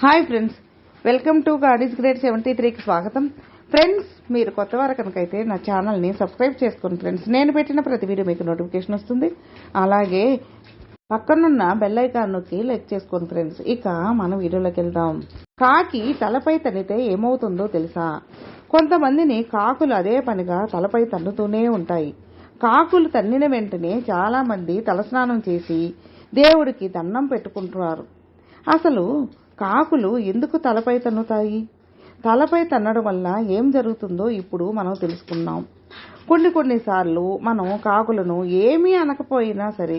Hi friends, welcome to గాడీస్ grade 73కి స్వాగతం. ఫ్రెండ్స్, మీరు కొత్త వారు కనుకైతే నా ఛానల్ని సబ్స్క్రైబ్ చేసుకోండి ఫ్రెండ్స్. నేను పెట్టిన ప్రతి వీడియో మీకు నోటిఫికేషన్ వస్తుంది. అలాగే పక్కనున్న బెల్ ఐకాన్ నొక్కి లైక్ చేసుకోండి ఫ్రెండ్స్. ఇక మనం వీడియోలోకి వెళ్దాం. కాకి తలపై తన్నితే ఏమవుతుందో తెలుసా? కొంతమందిని కాకులు అదే పనిగా తలపై తన్నుతూనే ఉంటాయి. కాకులు తన్నిన వెంటనే చాలా మంది తలస్నానం చేసి దేవుడికి దండం పెట్టుకుంటున్నారు. అసలు కాకులు ఎందుకు తలపై తన్నుతాయి? తలపై తన్నడం వల్ల ఏం జరుగుతుందో ఇప్పుడు మనం తెలుసుకున్నాం. కొన్నిసార్లు మనం కాకులను ఏమీ అనకపోయినా సరే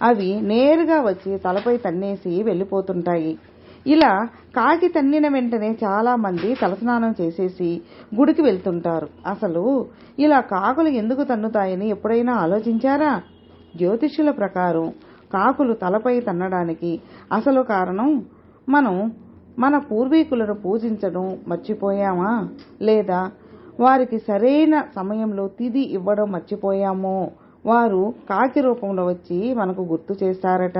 అవి నేరుగా వచ్చి తలపై తన్నేసి వెళ్ళిపోతుంటాయి. ఇలా కాకి తన్నిన వెంటనే చాలా మంది తలస్నానం చేసేసి గుడికి వెళ్తుంటారు. అసలు ఇలా కాకులు ఎందుకు తన్నుతాయని ఎప్పుడైనా ఆలోచించారా? జ్యోతిష్యుల ప్రకారం కాకులు తలపై తన్నడానికి అసలు కారణం మనం మన పూర్వీకులను పూజించడం మర్చిపోయామా, లేదా వారికి సరైన సమయంలో తిథి ఇవ్వడం మర్చిపోయామో వారు కాకి రూపంలో వచ్చి మనకు గుర్తు చేస్తారట.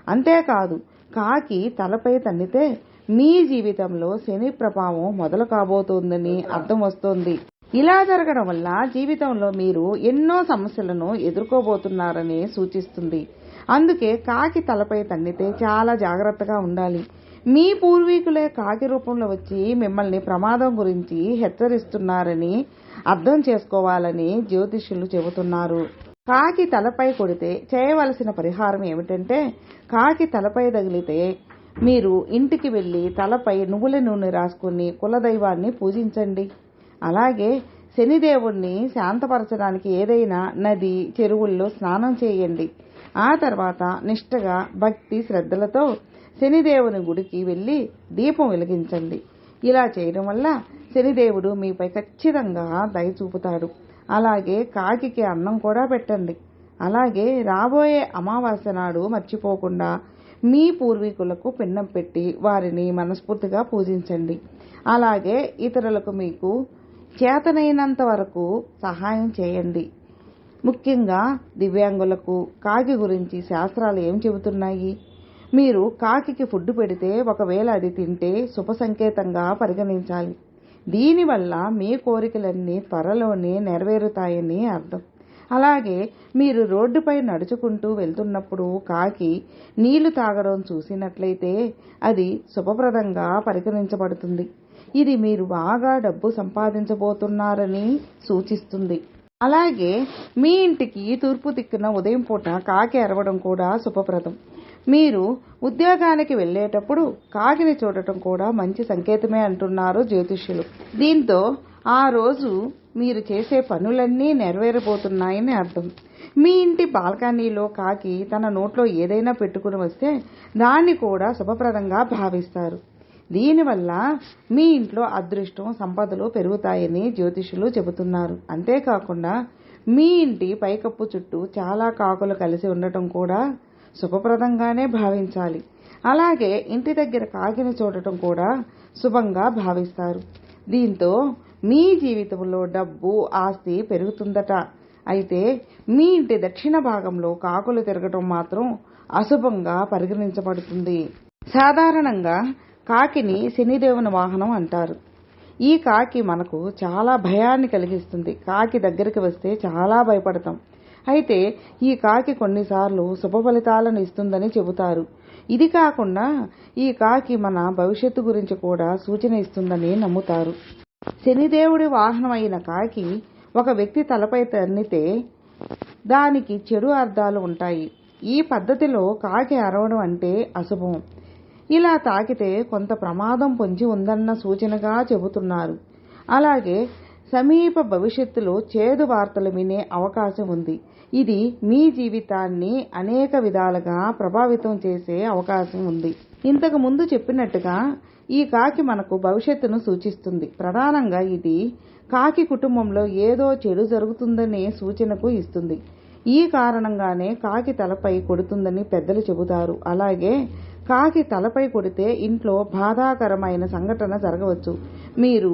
అంతేకాదు, కాకి తలపై తన్నితే మీ జీవితంలో శని ప్రభావం మొదలు కాబోతోందని అర్థం వస్తోంది. ఇలా జరగడం వల్ల జీవితంలో మీరు ఎన్నో సమస్యలను ఎదుర్కోబోతున్నారని సూచిస్తుంది. అందుకే కాకి తలపై తన్నితే చాలా జాగ్రత్తగా ఉండాలి. మీ పూర్వీకులే కాకి రూపంలో వచ్చి మిమ్మల్ని ప్రమాదం గురించి హెచ్చరిస్తున్నారని అర్థం చేసుకోవాలని జ్యోతిష్యులు చెబుతున్నారు. కాకి తలపై కొడితే చేయవలసిన పరిహారం ఏమిటంటే, కాకి తలపై తగిలితే మీరు ఇంటికి వెళ్లి తలపై నువ్వుల నూనె రాసుకుని కులదైవాన్ని పూజించండి. అలాగే శనిదేవుణ్ణి శాంతపరచడానికి ఏదైనా నది, చెరువుల్లో స్నానం చేయండి. ఆ తర్వాత నిష్ఠగా భక్తి శ్రద్ధలతో శనిదేవుని గుడికి వెళ్లి దీపం వెలిగించండి. ఇలా చేయడం వల్ల శనిదేవుడు మీపై ఖచ్చితంగా దయ చూపుతాడు. అలాగే కాకికి అన్నం కూడా పెట్టండి. అలాగే రాబోయే అమావాస్య నాడు మర్చిపోకుండా మీ పూర్వీకులకు పిండం పెట్టి వారిని మనస్ఫూర్తిగా పూజించండి. అలాగే ఇతరులకు మీకు చేతనైనంత వరకు సహాయం చేయండి. ముఖ్యంగా దివ్యాంగులకు కాకి గురించి శాస్త్రాలు ఏం చెబుతున్నాయి? మీరు కాకికి ఫుడ్ పెడితే ఒకవేళ అది తింటే శుభ సంకేతంగా పరిగణించాలి. దీనివల్ల మీ కోరికలన్నీ త్వరలోనే నెరవేరుతాయని అర్థం. అలాగే మీరు రోడ్డుపై నడుచుకుంటూ వెళ్తున్నప్పుడు కాకి నీళ్లు తాగడం చూసినట్లయితే అది శుభప్రదంగా పరిగణించబడుతుంది. ఇది మీరు బాగా డబ్బు సంపాదించబోతున్నారని సూచిస్తుంది. అలాగే మీ ఇంటికి తూర్పు దిక్కున ఉదయం పూట కాకి అరవడం కూడా శుభప్రదం. మీరు ఉద్యోగానికి వెళ్లేటప్పుడు కాకిని చూడటం కూడా మంచి సంకేతమే అంటున్నారు జ్యోతిష్యులు. దీంతో ఆ రోజు మీరు చేసే పనులన్నీ నెరవేరబోతున్నాయని అర్థం. మీ ఇంటి బాల్కనీలో కాకి తన నోట్లో ఏదైనా పెట్టుకుని వస్తే దాన్ని కూడా శుభప్రదంగా భావిస్తారు. దీనివల్ల మీ ఇంట్లో అదృష్టం, సంపదలు పెరుగుతాయని జ్యోతిష్యులు చెబుతున్నారు. అంతేకాకుండా మీ ఇంటి పైకప్పు చుట్టూ చాలా కాకులు కలిసి ఉండటం కూడా శుభప్రదంగానే భావించాలి. అలాగే ఇంటి దగ్గర కాకిని చూడటం కూడా శుభంగా భావిస్తారు. దీంతో మీ జీవితంలో డబ్బు, ఆస్తి పెరుగుతుందట. అయితే మీ ఇంటి దక్షిణ భాగంలో కాకులు తిరగటం మాత్రం అశుభంగా పరిగణించబడుతుంది. సాధారణంగా కాకిని శనిదేవుని వాహనం అంటారు. ఈ కాకి మనకు చాలా భయాన్ని కలిగిస్తుంది. కాకి దగ్గరికి వస్తే చాలా భయపడతాం. అయితే ఈ కాకి కొన్నిసార్లు శుభ ఫలితాలను ఇస్తుందని చెబుతారు. ఇది కాకుండా ఈ కాకి మన భవిష్యత్తు గురించి కూడా సూచన ఇస్తుందని నమ్ముతారు. శనిదేవుడి వాహనం అయిన కాకి ఒక వ్యక్తి తలపై తన్నితే దానికి చెడు అర్థాలు ఉంటాయి. ఈ పద్ధతిలో కాకి అరవడం అంటే అశుభం. ఇలా తాకితే కొంత ప్రమాదం పొంచి ఉందన్న సూచనగా చెబుతున్నారు. అలాగే సమీప భవిష్యత్తులో చేదు వార్తలు వినే అవకాశం ఉంది. ఇది మీ జీవితాన్ని అనేక విధాలుగా ప్రభావితం చేసే అవకాశం ఉంది. ఇంతకు ముందు చెప్పినట్టుగా ఈ కాకి మనకు భవిష్యత్తును సూచిస్తుంది. ప్రధానంగా ఇది కాకి కుటుంబంలో ఏదో చెడు జరుగుతుందనే సూచనకు ఇస్తుంది. ఈ కారణంగానే కాకి తలపై కొడుతుందని పెద్దలు చెబుతారు. అలాగే కాకి తలపై కొడితే ఇంట్లో బాధాకరమైన సంఘటన జరగవచ్చు. మీరు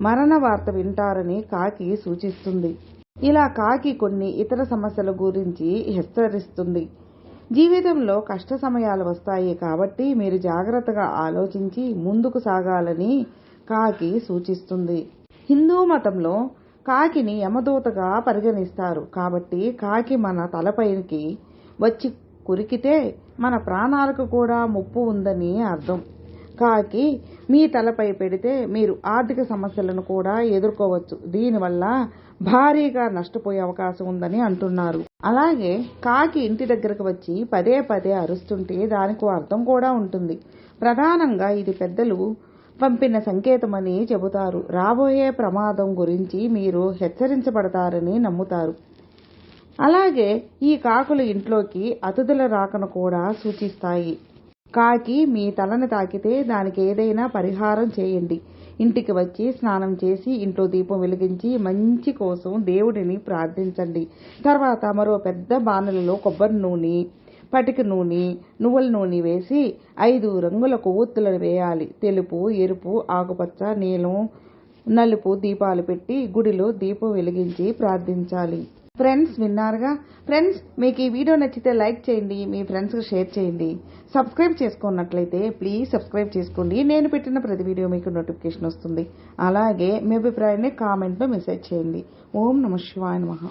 మరణ వార్త వింటారని కాకి సూచిస్తుంది. ఇలా కాకి కొన్ని ఇతర సమస్యల గురించి హెచ్చరిస్తుంది. జీవితంలో కష్ట సమయాలు వస్తాయి కాబట్టి మీరు జాగ్రత్తగా ఆలోచించి ముందుకు సాగాలని కాకి సూచిస్తుంది. హిందూ మతంలో కాకిని యమదూతగా పరిగణిస్తారు కాబట్టి కాకి మన తలపైకి వచ్చి కురికితే మన ప్రాణాలకు కూడా ముప్పు ఉందని అర్థం. కాకి మీ తలపై పెడితే మీరు ఆర్థిక సమస్యలను కూడా ఎదుర్కోవచ్చు. దీనివల్ల భారీగా నష్టపోయే అవకాశం ఉందని అంటున్నారు. అలాగే కాకి ఇంటి దగ్గరకు వచ్చి పదే పదే అరుస్తుంటే దానికి అర్థం కూడా ఉంటుంది. ప్రధానంగా ఇది పెద్దలు పంపిన సంకేతమని చెబుతారు. రాబోయే ప్రమాదం గురించి మీరు హెచ్చరించబడతారని నమ్ముతారు. అలాగే ఈ కాకులు ఇంట్లోకి అతిథుల రాకను కూడా సూచిస్తాయి. కాకి మీ తలని తాకితే దానికి ఏదైనా పరిహారం చేయండి. ఇంటికి వచ్చి స్నానం చేసి ఇంట్లో దీపం వెలిగించి మంచి కోసం దేవుడిని ప్రార్థించండి. తర్వాత మరో పెద్ద బాణలలో కొబ్బరి నూనె, పటిక నూనె, నువ్వుల నూనె వేసి 5 రంగుల కొవ్వొత్తులను వేయాలి. తెలుపు, ఎరుపు, ఆకుపచ్చ, నీలం, నలుపు దీపాలు పెట్టి గుడిలో దీపం వెలిగించి ప్రార్థించాలి. ఫ్రెండ్స్ విన్నారుగా. ఫ్రెండ్స్ మీకు ఈ వీడియో నచ్చితే లైక్ చేయండి, మీ ఫ్రెండ్స్కి షేర్ చేయండి. సబ్స్క్రైబ్ చేసుకున్నట్లయితే ప్లీజ్ సబ్స్క్రైబ్ చేసుకోండి. నేను పెట్టిన ప్రతి వీడియో మీకు నోటిఫికేషన్ వస్తుంది. అలాగే మీ అభిప్రాయాన్ని కామెంట్లో మెసేజ్ చేయండి. ఓం నమః శివాయ నమః.